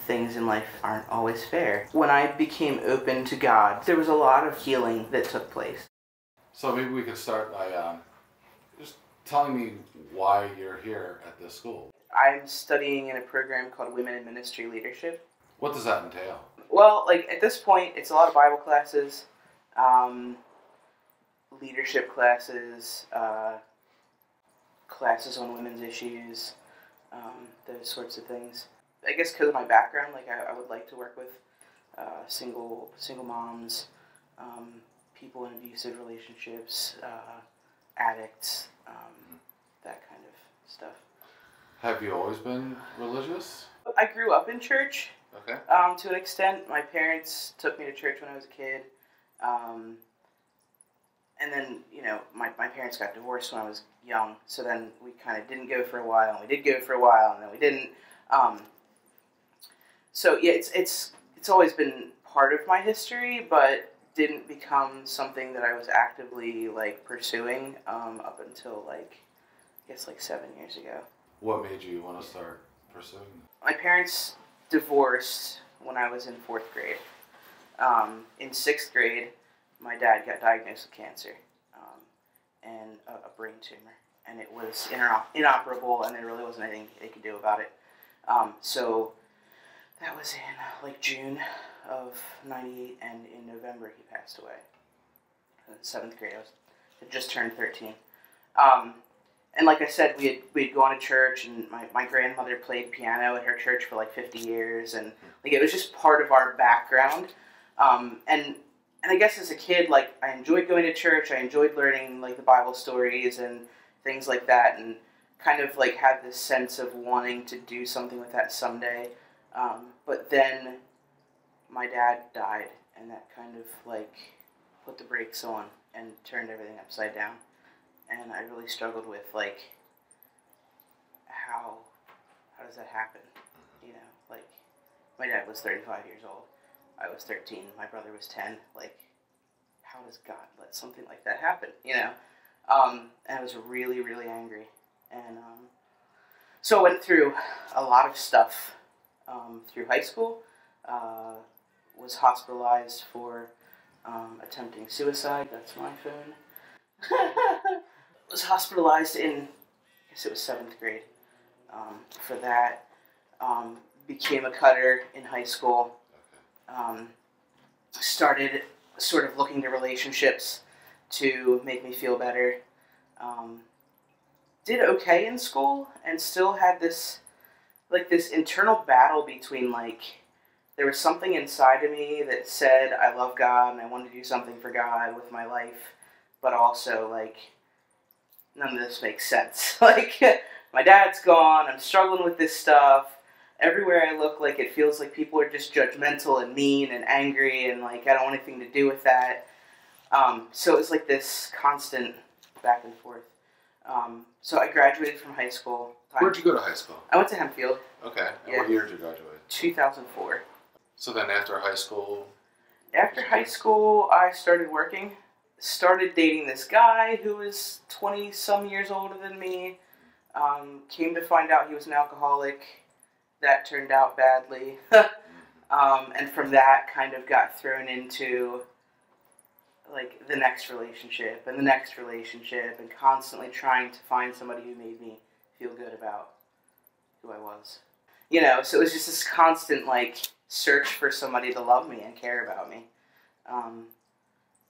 things in life aren't always fair. When I became open to God, there was a lot of healing that took place. So maybe we could start by just telling me why you're here at this school. I'm studying in a program called Women in Ministry Leadership. What does that entail? Well, like at this point, it's a lot of Bible classes, leadership classes, classes on women's issues, those sorts of things. I guess because of my background, like I would like to work with single moms, people in abusive relationships, addicts, that kind of stuff. Have you always been religious? I grew up in church. Okay. To an extent. My parents took me to church when I was a kid. And then, my parents got divorced when I was young, so then we kind of didn't go for a while, and we did go for a while, and then we didn't. So, yeah, it's always been part of my history, but didn't become something that I was actively, pursuing up until, 7 years ago. What made you want to start pursuing? My parents divorced when I was in 4th grade. In 6th grade, my dad got diagnosed with cancer and a brain tumor, and it was inoperable, and there really wasn't anything they could do about it. So that was in June of '98, and in November he passed away. In 7th grade, I had just turned 13. And like I said, we'd gone to church, and my grandmother played piano at her church for 50 years, and it was just part of our background. And I guess as a kid, I enjoyed going to church. I enjoyed learning the Bible stories and things like that, and kind of had this sense of wanting to do something with that someday. But then my dad died, and that kind of put the brakes on and turned everything upside down. And I really struggled with how does that happen? My dad was 35 years old. I was 13. My brother was 10. How does God let something like that happen? And I was really, really angry. And so I went through a lot of stuff through high school. Was hospitalized for attempting suicide. That's my phone. Was hospitalized in, I guess it was 7th grade for that. Became a cutter in high school. Started sort of looking to relationships to make me feel better. Did okay in school, and still had this internal battle between there was something inside of me that said I love God and I wanted to do something for God with my life, but also none of this makes sense. My dad's gone, I'm struggling with this stuff. Everywhere I look, it feels like people are just judgmental and mean and angry, and I don't want anything to do with that. So it was this constant back and forth. So I graduated from high school. Where'd you go to high school? I went to Hempfield. Okay. And yeah. What year did you graduate? 2004. So then after high school? After high school, I started working. Started dating this guy who was 20-some years older than me. Came to find out he was an alcoholic. That turned out badly. And from that, kind of got thrown into the next relationship and the next relationship, and constantly trying to find somebody who made me feel good about who I was. So it was just this constant search for somebody to love me and care about me.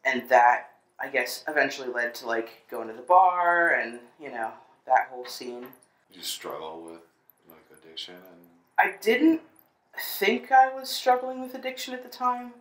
And that, I guess, eventually led to going to the bar and, that whole scene. Did you struggle with addiction? I didn't think I was struggling with addiction at the time.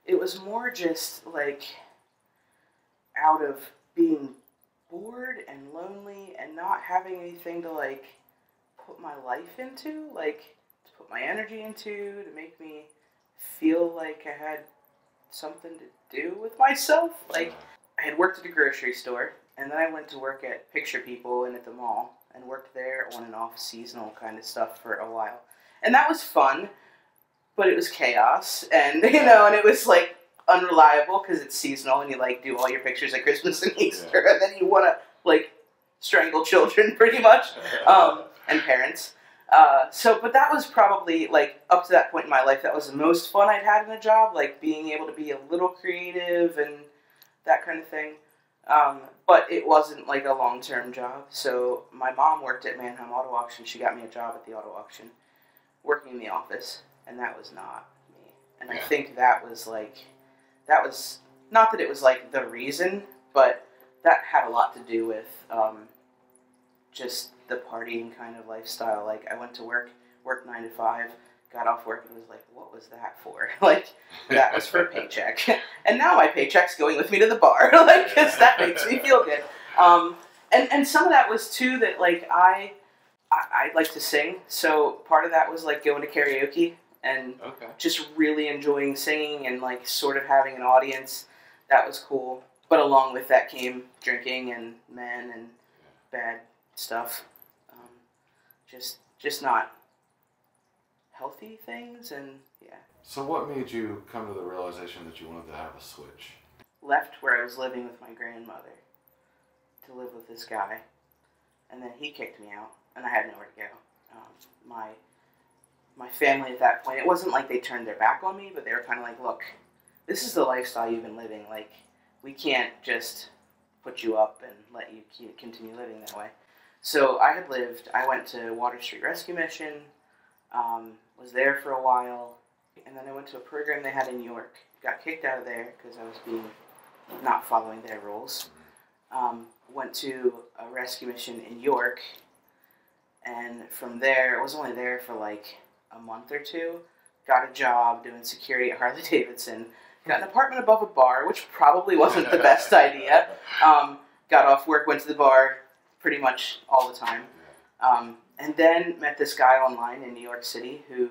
It was more just out of being bored and lonely and not having anything to put my life into, to put my energy into, to make me feel like I had something to do with myself. I had worked at a grocery store, and then I went to work at Picture People and at the mall, and worked there on and off seasonal kind of stuff for a while. And that was fun, but it was chaos, and, and it was, unreliable, because it's seasonal, and you, do all your pictures at Christmas and Easter, and then you want to, strangle children, pretty much, and parents. But that was probably, like, up to that point in my life, that was the most fun I'd had in a job, like, being able to be a little creative and that kind of thing. But it wasn't, like, a long-term job. So my mom worked at Mannheim Auto Auction. She got me a job at the auto auction, working in the office, and that was not me. And I think that was, not that it was, like, the reason, but that had a lot to do with just the partying kind of lifestyle. Like, I went to worked 9 to 5, got off work, and was like, what was that for? Like, that was for a paycheck. And now my paycheck's going with me to the bar, like, because that makes me feel good. And some of that was, too, that, like, I like to sing, so part of that was, like, going to karaoke and just really enjoying singing and, like, sort of having an audience. That was cool. But along with that came drinking and men and bad stuff. Just not healthy things, and yeah. So what made you come to the realization that you wanted to have a switch? Left where I was living with my grandmother to live with this guy, and then he kicked me out, and I had nowhere to go. My family at that point, it wasn't like they turned their back on me, but they were kind of like, look, this is the lifestyle you've been living. Like, we can't just put you up and let you continue living that way. So I went to Water Street Rescue Mission, was there for a while, and then I went to a program they had in York. Got kicked out of there because I was not following their rules. Went to a rescue mission in York, and from there, I was only there for like a month or two. Got a job doing security at Harley Davidson. Got an apartment above a bar, which probably wasn't the best idea. Got off work, went to the bar pretty much all the time. And then met this guy online in New York City who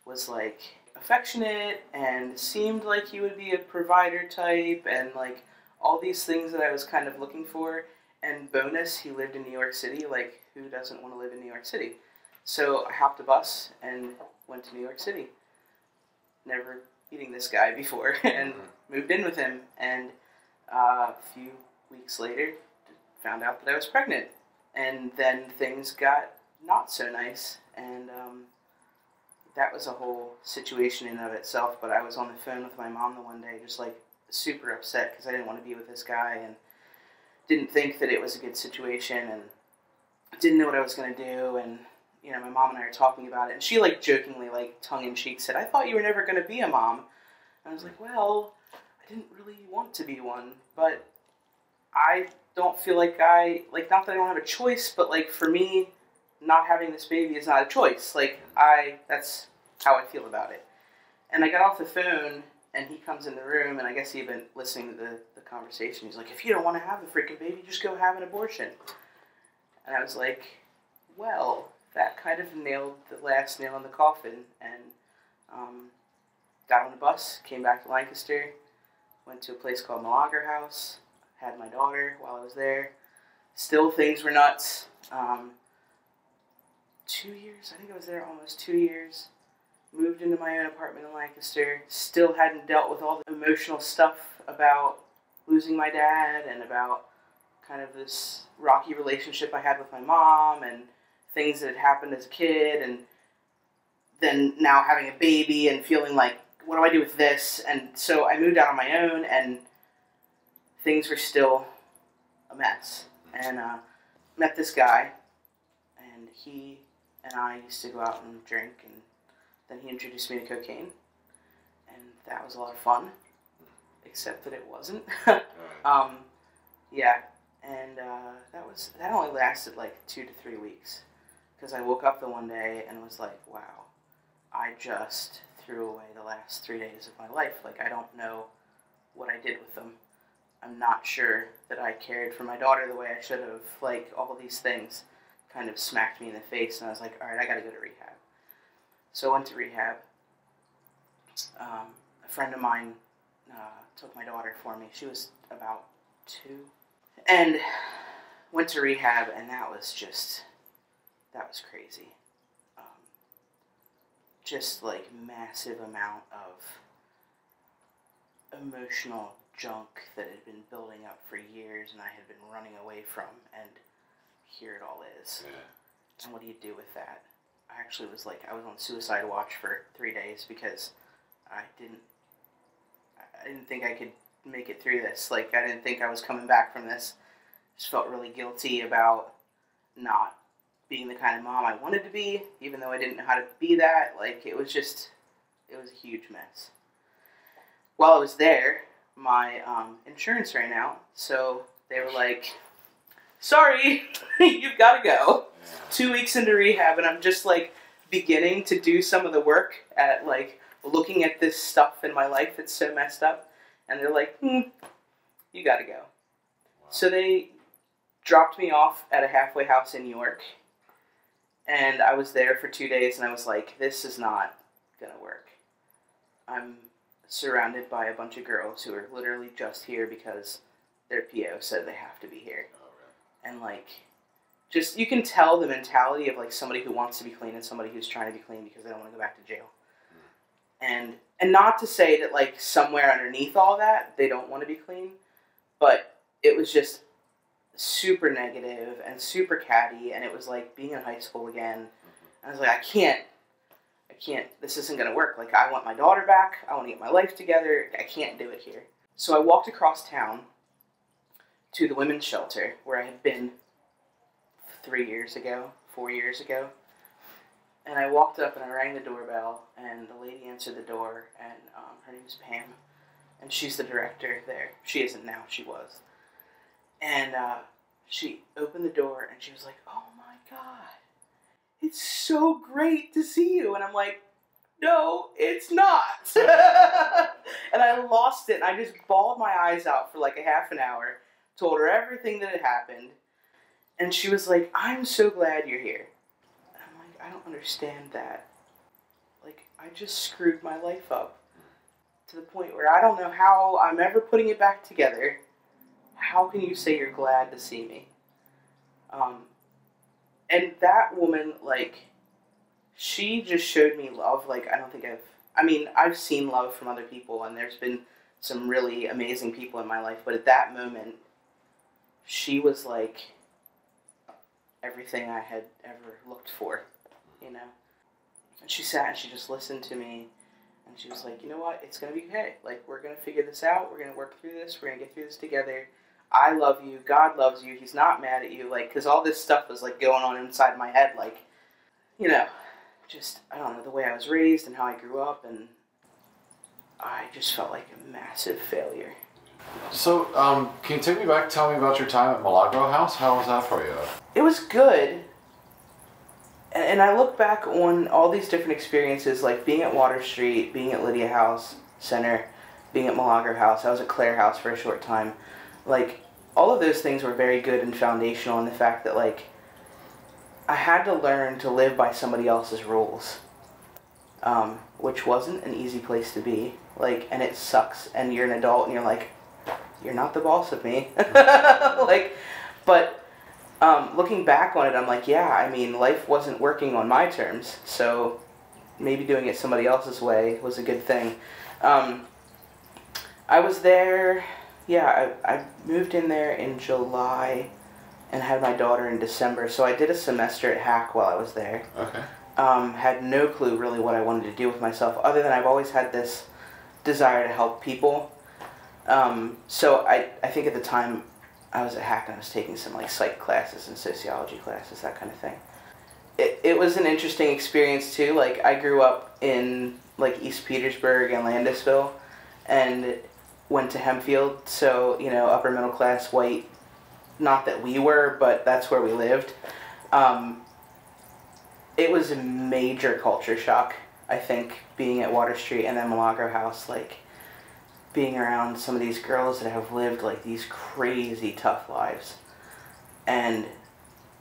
was, like, affectionate and seemed like he would be a provider type and, like, all these things that I was kind of looking for. And bonus, he lived in New York City. Like, who doesn't want to live in New York City? So I hopped a bus and went to New York City. Never meeting this guy before, and moved in with him. And a few weeks later, found out that I was pregnant. And then things got not so nice, and that was a whole situation in and of itself. But I was on the phone with my mom the one day, just like super upset because I didn't want to be with this guy and didn't think that it was a good situation and didn't know what I was going to do. And you know, my mom and I were talking about it, and she, like, jokingly, like, tongue-in-cheek said, I thought you were never going to be a mom. And I was like, well, I didn't really want to be one, but I don't feel like not that I don't have a choice, but, like, for me, not having this baby is not a choice. Like, that's how I feel about it. And I got off the phone, and he comes in the room, and I guess he'd been listening to the conversation. He's like, if you don't want to have the freaking baby, just go have an abortion. And I was like, well, that kind of nailed the last nail in the coffin, and got on the bus, came back to Lancaster, went to a place called Malaga House, had my daughter while I was there. Still, things were nuts. 2 years, I think I was there almost 2 years. Moved into my own apartment in Lancaster. Still hadn't dealt with all the emotional stuff about losing my dad and about kind of this rocky relationship I had with my mom and things that had happened as a kid, and then now having a baby and feeling like, what do I do with this? And so I moved out on my own, and things were still a mess. And met this guy, and he and I used to go out and drink, and then he introduced me to cocaine, and that was a lot of fun, except that it wasn't. Yeah, and that only lasted like 2 to 3 weeks. Because I woke up the one day and was like, wow, I just threw away the last 3 days of my life. Like, I don't know what I did with them. I'm not sure that I cared for my daughter the way I should have. Like, all these things kind of smacked me in the face, and I was like, all right, I got to go to rehab. So I went to rehab. A friend of mine took my daughter for me. She was about 2. And went to rehab, and that was crazy. Just like massive amount of emotional junk that had been building up for years and I had been running away from, and here it all is. Yeah. And what do you do with that? I I actually was like, I was on suicide watch for 3 days because I didn't think I could make it through this. Like, I didn't think I was coming back from this. Just felt really guilty about not being the kind of mom I wanted to be, even though I didn't know how to be that. Like, it was a huge mess. While I was there, my insurance ran out, so they were like, sorry, you've got to go. 2 weeks into rehab, and I'm just, like, beginning to do some of the work at, like, looking at this stuff in my life that's so messed up, and they're like, you got to go. Wow. So they dropped me off at a halfway house in New York, and I was there for 2 days, and I was like, this is not going to work. I'm surrounded by a bunch of girls who are literally just here because their PO said they have to be here. Oh, right. And, like, just, you can tell the mentality of, like, somebody who wants to be clean and somebody who's trying to be clean because they don't want to go back to jail. And not to say that, like, somewhere underneath all that, they don't want to be clean, but it was just super negative and super catty, and it was like being in high school again. I was like, I can't, this isn't going to work. Like, I want my daughter back. I want to get my life together. I can't do it here. So I walked across town to the women's shelter where I had been 4 years ago. And I walked up and I rang the doorbell, and the lady answered the door, and her name's Pam, and she's the director there. She isn't now, she was. And she opened the door, and she was like, oh my God, it's so great to see you. And I'm like, no, it's not. And I lost it, and I just bawled my eyes out for like a half an hour, told her everything that had happened, and she was like, I'm so glad you're here. And I'm like, I don't understand that. Like, I just screwed my life up to the point where I don't know how I'm ever putting it back together. How can you say you're glad to see me? And that woman, like, she just showed me love. Like, I've seen love from other people, and there's been some really amazing people in my life, but at that moment, she was like everything I had ever looked for, you know? And she sat and she just listened to me, and she was like, you know what, it's going to be okay. Like, we're going to figure this out, we're going to work through this, we're going to get through this together. I love you, God loves you, he's not mad at you, like, because all this stuff was, like, going on inside my head, like, you know, just, I don't know, the way I was raised and how I grew up, and I just felt like a massive failure. So, can you take me back, tell me about your time at Milagro House? How was that for you? It was good, and I look back on all these different experiences, like being at Water Street, being at Lydia House Center, being at Milagro House. I was at Clare House for a short time. Like, all of those things were very good and foundational in the fact that, like, I had to learn to live by somebody else's rules, which wasn't an easy place to be. Like, and it sucks, and you're an adult, and you're like, you're not the boss of me. Like, but looking back on it, I'm like, yeah, I mean, life wasn't working on my terms, so maybe doing it somebody else's way was a good thing. I was there, yeah, I moved in there in July and had my daughter in December, so I did a semester at Hack while I was there. Okay. Had no clue really what I wanted to do with myself, other than I've always had this desire to help people. So I think at the time I was at Hack and I was taking some like psych classes and sociology classes, that kind of thing. It was an interesting experience too. Like, I grew up in like East Petersburg and Landisville and went to Hempfield, so, you know, upper middle class white, not that we were, but that's where we lived. It was a major culture shock, I think, being at Water Street and then Milagro House, like, being around some of these girls that have lived, like, these crazy tough lives. And,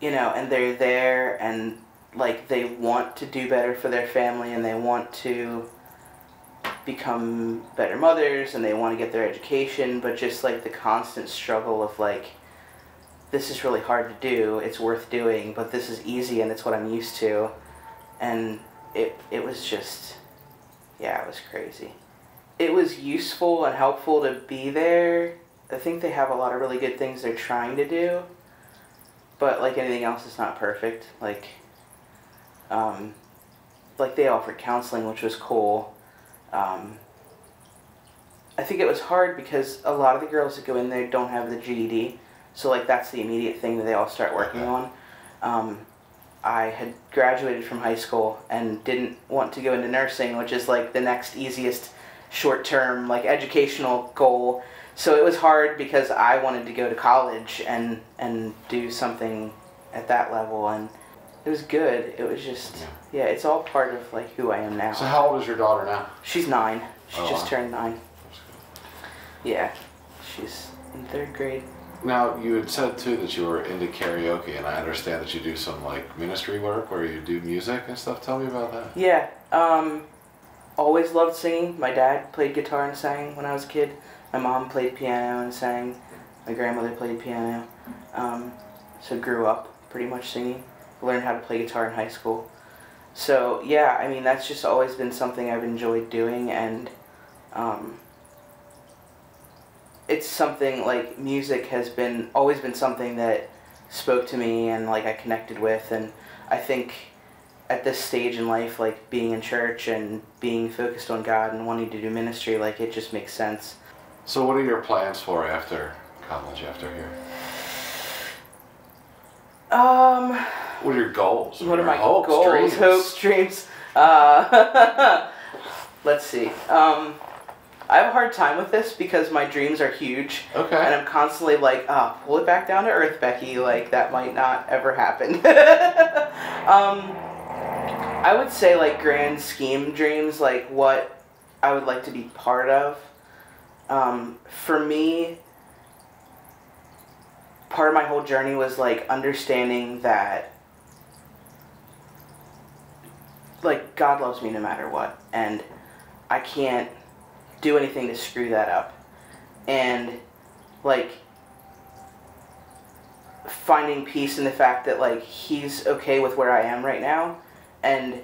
you know, and they're there, and, like, they want to do better for their family, and they want to become better mothers, and they want to get their education, but just, like, the constant struggle of, like, this is really hard to do, it's worth doing, but this is easy and it's what I'm used to. And it was just, yeah, it was crazy. It was useful and helpful to be there. I think they have a lot of really good things they're trying to do, but like anything else, it's not perfect. Like, like they offered counseling, which was cool. I think it was hard because a lot of the girls that go in there don't have the GED, so like that's the immediate thing that they all start working on. I had graduated from high school and didn't want to go into nursing, which is like the next easiest short-term like educational goal. So it was hard because I wanted to go to college and do something at that level, and it was good. It was just, yeah, it's all part of like who I am now. So how old is your daughter now? She's 9. She just wow. turned 9. Yeah, she's in 3rd grade. Now, you had said too that you were into karaoke, and I understand that you do some like ministry work where you do music and stuff. Tell me about that. Yeah, always loved singing. My dad played guitar and sang when I was a kid. My mom played piano and sang. My grandmother played piano. So grew up pretty much singing. Learned how to play guitar in high school. So yeah, I mean that's just always been something I've enjoyed doing, and it's something like music has always been something that spoke to me and like I connected with, and I think at this stage in life, like being in church and being focused on God and wanting to do ministry, like it just makes sense. So what are your plans for after college, after here? What are your goals? What are my hopes, goals? dreams? Hopes, dreams. Let's see. I have a hard time with this because my dreams are huge. Okay. And I'm constantly like, pull it back down to earth, Becky. Like, that might not ever happen. I would say, like, grand scheme dreams, like, what I would like to be part of. For me, part of my whole journey was, like, understanding that, like, God loves me no matter what. And I can't do anything to screw that up, and like finding peace in the fact that like he's okay with where I am right now, and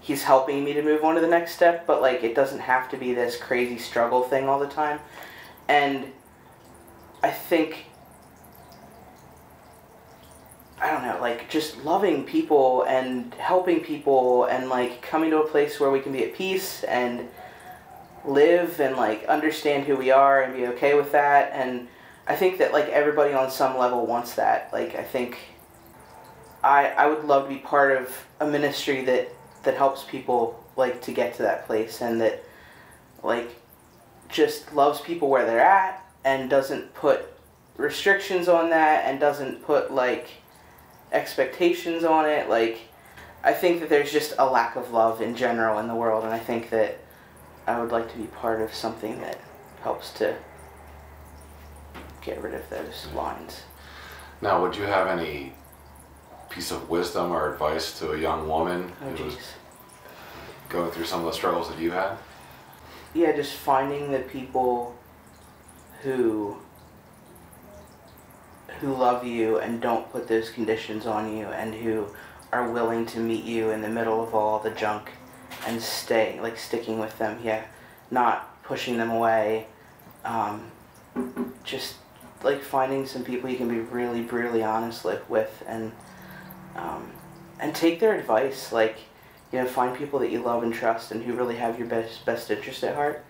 he's helping me to move on to the next step, but like it doesn't have to be this crazy struggle thing all the time. And I think, I don't know, like just loving people and helping people and like coming to a place where we can be at peace and live and like understand who we are and be okay with that. And I think that like everybody on some level wants that. Like I think I would love to be part of a ministry that helps people like to get to that place, and that like just loves people where they're at and doesn't put restrictions on that and doesn't put like expectations on it. Like I think that there's just a lack of love in general in the world, and I think that I would like to be part of something that helps to get rid of those lines. Now, would you have any piece of wisdom or advice to a young woman who was going through some of the struggles that you had? Yeah, just finding the people who love you and don't put those conditions on you, and who are willing to meet you in the middle of all the junk and sticking with them, not pushing them away. Just like finding some people you can be really brutally honest with, and take their advice. Like, find people that you love and trust and who really have your best interest at heart,